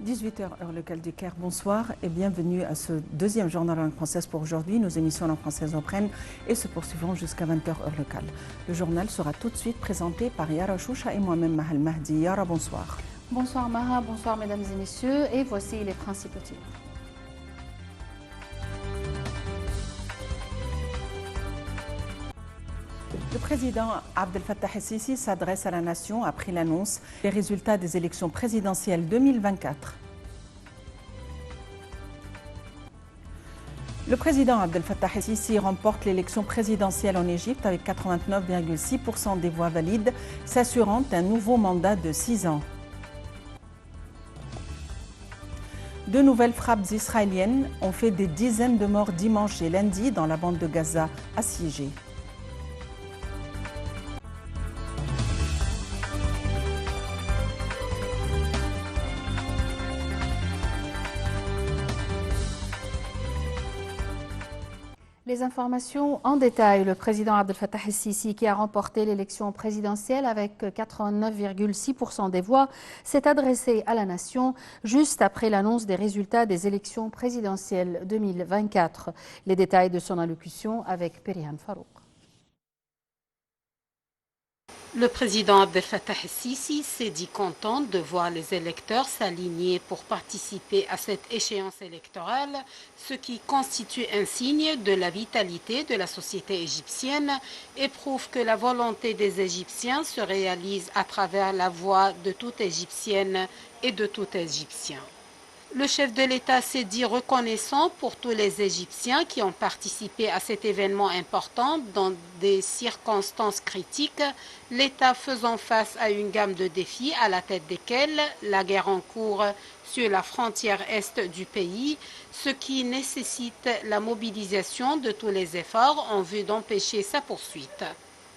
18h heure locale du Caire, bonsoir et bienvenue à ce deuxième journal en langue française pour aujourd'hui. Nos émissions en langue française reprennent et se poursuivront jusqu'à 20h heure locale. Le journal sera tout de suite présenté par Yara Choucha et moi-même Mahal Mahdi. Yara, bonsoir. Bonsoir Maha, bonsoir mesdames et messieurs et voici les principaux titres. Le président Abdel Fattah el-Sisi s'adresse à la nation après l'annonce des résultats des élections présidentielles 2024. Le président Abdel Fattah el-Sisi remporte l'élection présidentielle en Égypte avec 89,6% des voix valides, s'assurant un nouveau mandat de 6 ans. De nouvelles frappes israéliennes ont fait des dizaines de morts dimanche et lundi dans la bande de Gaza assiégée. Les informations en détail. Le président Abdel Fattah el-Sisi, qui a remporté l'élection présidentielle avec 89,6% des voix, s'est adressé à la nation juste après l'annonce des résultats des élections présidentielles 2024. Les détails de son allocution avec Perihan Farouk. Le président Abdel Fattah el-Sisi s'est dit content de voir les électeurs s'aligner pour participer à cette échéance électorale, ce qui constitue un signe de la vitalité de la société égyptienne et prouve que la volonté des Égyptiens se réalise à travers la voix de toute Égyptienne et de tout Égyptien. Le chef de l'État s'est dit reconnaissant pour tous les Égyptiens qui ont participé à cet événement important dans des circonstances critiques, l'État faisant face à une gamme de défis à la tête desquels la guerre en cours sur la frontière est du pays, ce qui nécessite la mobilisation de tous les efforts en vue d'empêcher sa poursuite.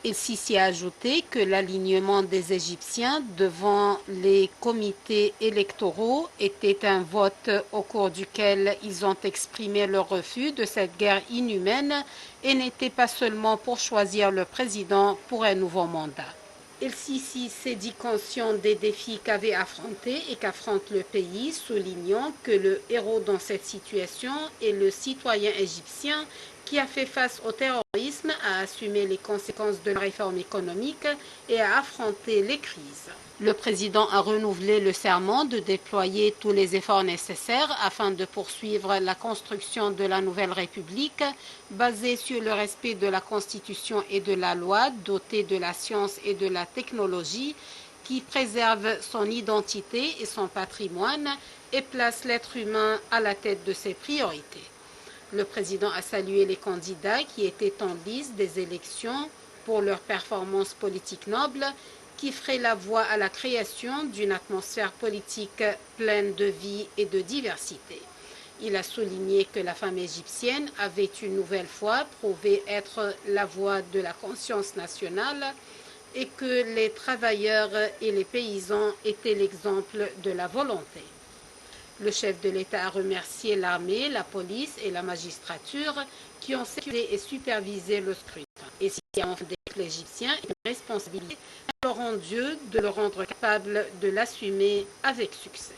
El-Sisi a ajouté que l'alignement des Égyptiens devant les comités électoraux était un vote au cours duquel ils ont exprimé leur refus de cette guerre inhumaine et n'était pas seulement pour choisir le président pour un nouveau mandat. El-Sisi s'est dit conscient des défis qu'avait affrontés et qu'affronte le pays, soulignant que le héros dans cette situation est le citoyen égyptien qui a fait face au terrorisme, a assumé les conséquences de la réforme économique et a affronté les crises. Le président a renouvelé le serment de déployer tous les efforts nécessaires afin de poursuivre la construction de la nouvelle République basée sur le respect de la Constitution et de la loi, dotée de la science et de la technologie, qui préserve son identité et son patrimoine et place l'être humain à la tête de ses priorités. Le président a salué les candidats qui étaient en lice des élections pour leur performance politique noble qui ferait la voie à la création d'une atmosphère politique pleine de vie et de diversité. Il a souligné que la femme égyptienne avait une nouvelle fois prouvé être la voix de la conscience nationale et que les travailleurs et les paysans étaient l'exemple de la volonté. Le chef de l'État a remercié l'armée, la police et la magistrature qui ont sécurisé et supervisé le scrutin. Et s'il y a enfin des Égyptiens une responsabilité, alors en Dieu de le rendre capable de l'assumer avec succès.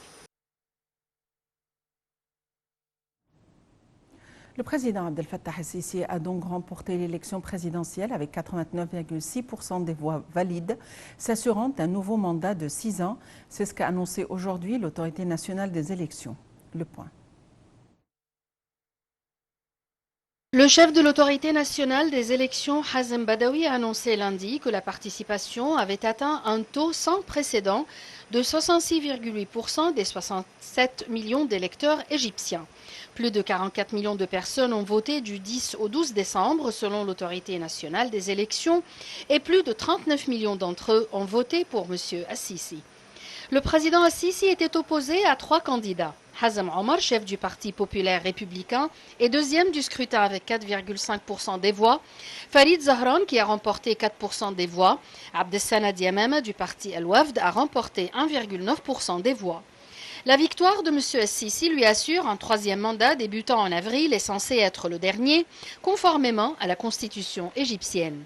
Le président Abdel Fattah el-Sisi a donc remporté l'élection présidentielle avec 89,6% des voix valides, s'assurant un nouveau mandat de 6 ans. C'est ce qu'a annoncé aujourd'hui l'autorité nationale des élections. Le point. Le chef de l'autorité nationale des élections, Hazem Badawi, a annoncé lundi que la participation avait atteint un taux sans précédent de 66,8% des 67 millions d'électeurs égyptiens. Plus de 44 millions de personnes ont voté du 10 au 12 décembre selon l'autorité nationale des élections et plus de 39 millions d'entre eux ont voté pour M. el-Sisi. Le président el-Sisi était opposé à 3 candidats. Hazem Omar, chef du Parti populaire républicain, est deuxième du scrutin avec 4,5% des voix. Farid Zahran, qui a remporté 4% des voix. Abdessamad Yamama du Parti Al-Wafd a remporté 1,9% des voix. La victoire de M. el-Sisi lui assure un 3e mandat débutant en avril et censé être le dernier, conformément à la constitution égyptienne.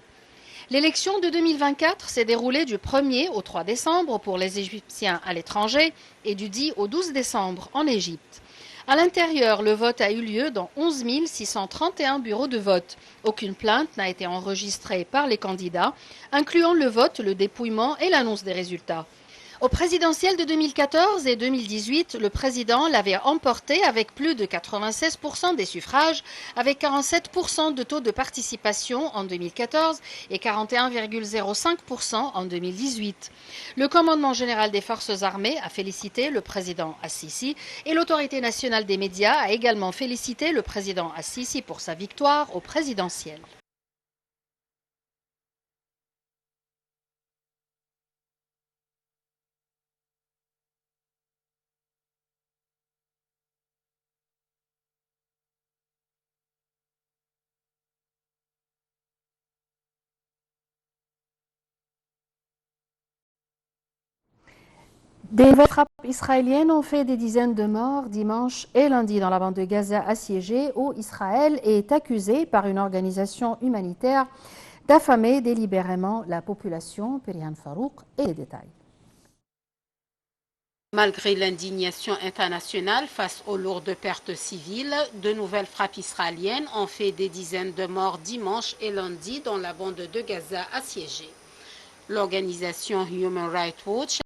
L'élection de 2024 s'est déroulée du 1er au 3 décembre pour les Égyptiens à l'étranger et du 10 au 12 décembre en Égypte. À l'intérieur, le vote a eu lieu dans 11 631 bureaux de vote. Aucune plainte n'a été enregistrée par les candidats, incluant le vote, le dépouillement et l'annonce des résultats. Au présidentiel de 2014 et 2018, le président l'avait emporté avec plus de 96% des suffrages, avec 47% de taux de participation en 2014 et 41,05% en 2018. Le commandement général des forces armées a félicité le président Assisi et l'autorité nationale des médias a également félicité le président Assisi pour sa victoire au présidentiel. Des frappes israéliennes ont fait des dizaines de morts dimanche et lundi dans la bande de Gaza assiégée où Israël est accusé par une organisation humanitaire d'affamer délibérément la population. Perihan Farouk et les détails. Malgré l'indignation internationale face aux lourdes pertes civiles, de nouvelles frappes israéliennes ont fait des dizaines de morts dimanche et lundi dans la bande de Gaza assiégée. L'organisation Human Rights Watch